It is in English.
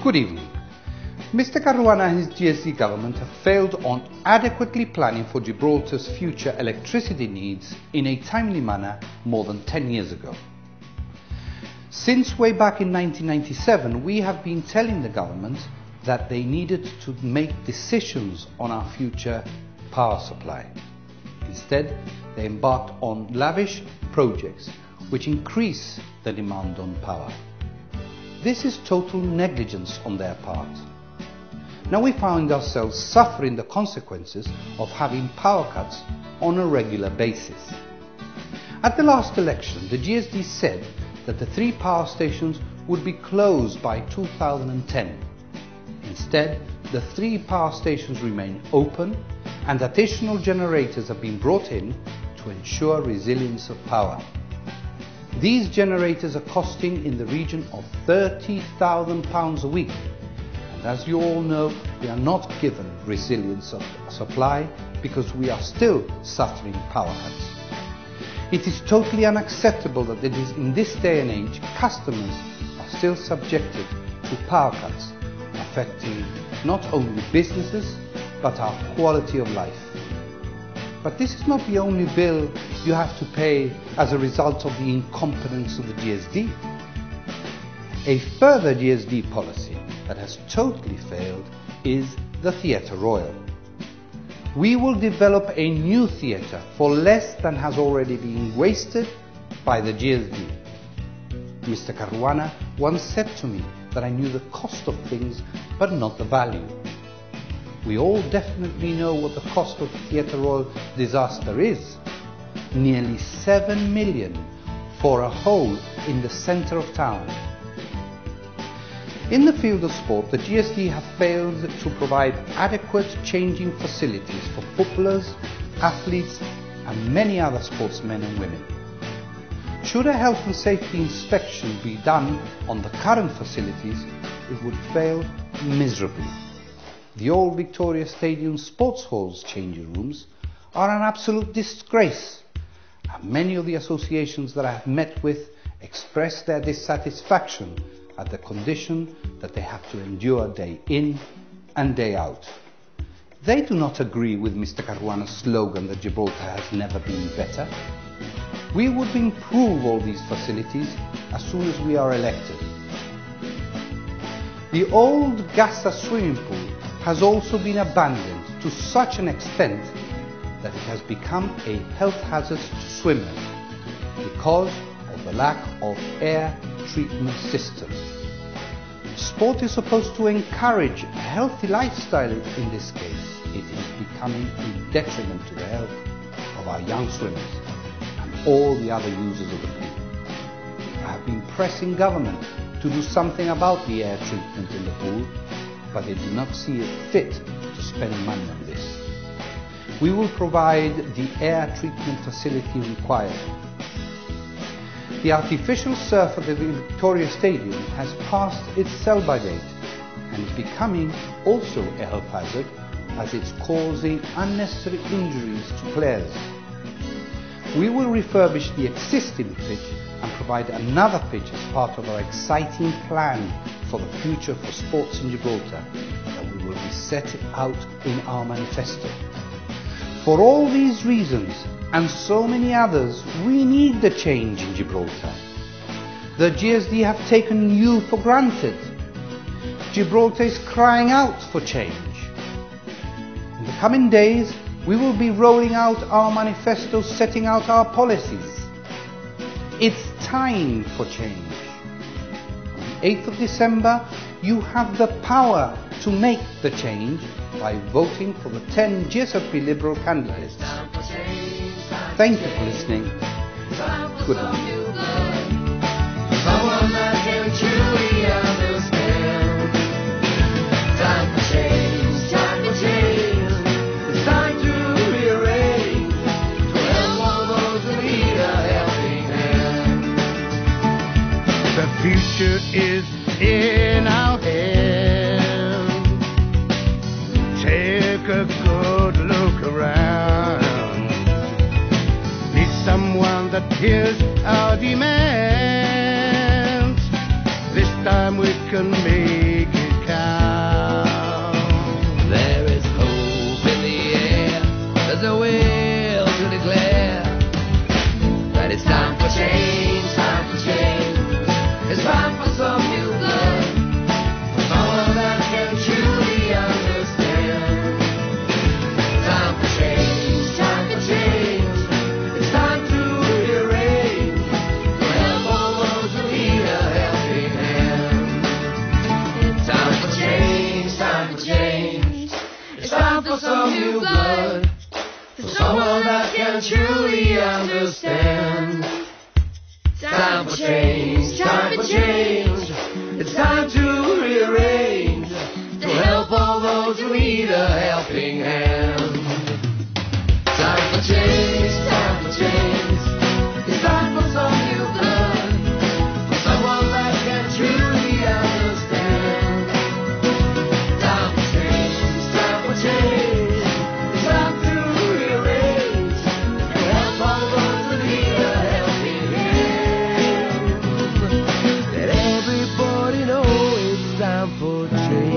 Good evening. Mr. Caruana and his GSD government have failed on adequately planning for Gibraltar's future electricity needs in a timely manner more than 10 years ago. Since way back in 1997, we have been telling the government that they needed to make decisions on our future power supply. Instead, they embarked on lavish projects which increase the demand on power. This is total negligence on their part. Now we find ourselves suffering the consequences of having power cuts on a regular basis. At the last election, the GSD said that the 3 power stations would be closed by 2010. Instead, the 3 power stations remain open and additional generators have been brought in to ensure resilience of power. These generators are costing in the region of £30,000 a week. And as you all know, we are not given resilience of supply because we are still suffering power cuts. It is totally unacceptable that it is in this day and age customers are still subjected to power cuts, affecting not only businesses but our quality of life. But this is not the only bill you have to pay as a result of the incompetence of the GSD. A further GSD policy that has totally failed is the Theatre Royal. We will develop a new theatre for less than has already been wasted by the GSD. Mr. Caruana once said to me that I knew the cost of things but not the value. We all definitely know what the cost of the Theatre Royal disaster is. Nearly 7 million for a hole in the centre of town. In the field of sport, the GSD have failed to provide adequate changing facilities for footballers, athletes and many other sportsmen and women. Should a health and safety inspection be done on the current facilities, it would fail miserably. The old Victoria Stadium sports hall's changing rooms are an absolute disgrace, and many of the associations that I have met with express their dissatisfaction at the condition that they have to endure day in and day out. They do not agree with Mr. Caruana's slogan that Gibraltar has never been better. We would improve all these facilities as soon as we are elected. The old Gassa swimming pool has also been abandoned to such an extent that it has become a health hazard to swimmers because of the lack of air treatment system. Sport is supposed to encourage a healthy lifestyle. In this case, it is becoming a detriment to the health of our young swimmers and all the other users of the pool. I have been pressing government to do something about the air treatment in the pool, but they do not see it fit to spend money on this. We will provide the air treatment facility required. The artificial surf at the Victoria Stadium has passed its sell-by date and is becoming also a health hazard as it's causing unnecessary injuries to players. We will refurbish the existing pitch and provide another pitch as part of our exciting plan for the future for sports in Gibraltar that we will be set out in our manifesto. For all these reasons and so many others, we need the change in Gibraltar. The GSD have taken you for granted. Gibraltar is crying out for change. In the coming days, we will be rolling out our manifesto, setting out our policies. It's time for change. On the 8th of December, you have the power to make the change by voting for the 10 GSLP Liberal candidates. Thank you for listening. Good night. Someone that can truly understand. Time for change, time for change. It's time to rearrange, to help all those who need a helping hand. The future is in our hands. Take a good look around. Need someone that hears our demands. This time we can make it truly understand. Time for change, time for change. It's time to rearrange, to help all those who need a helping hand. Time for change, time for change. It's time for some new blood, for someone that can truly understand. Time for change, time for change. It's time to rearrange, to help all those who need a helping hand. Let everybody know it's time for change.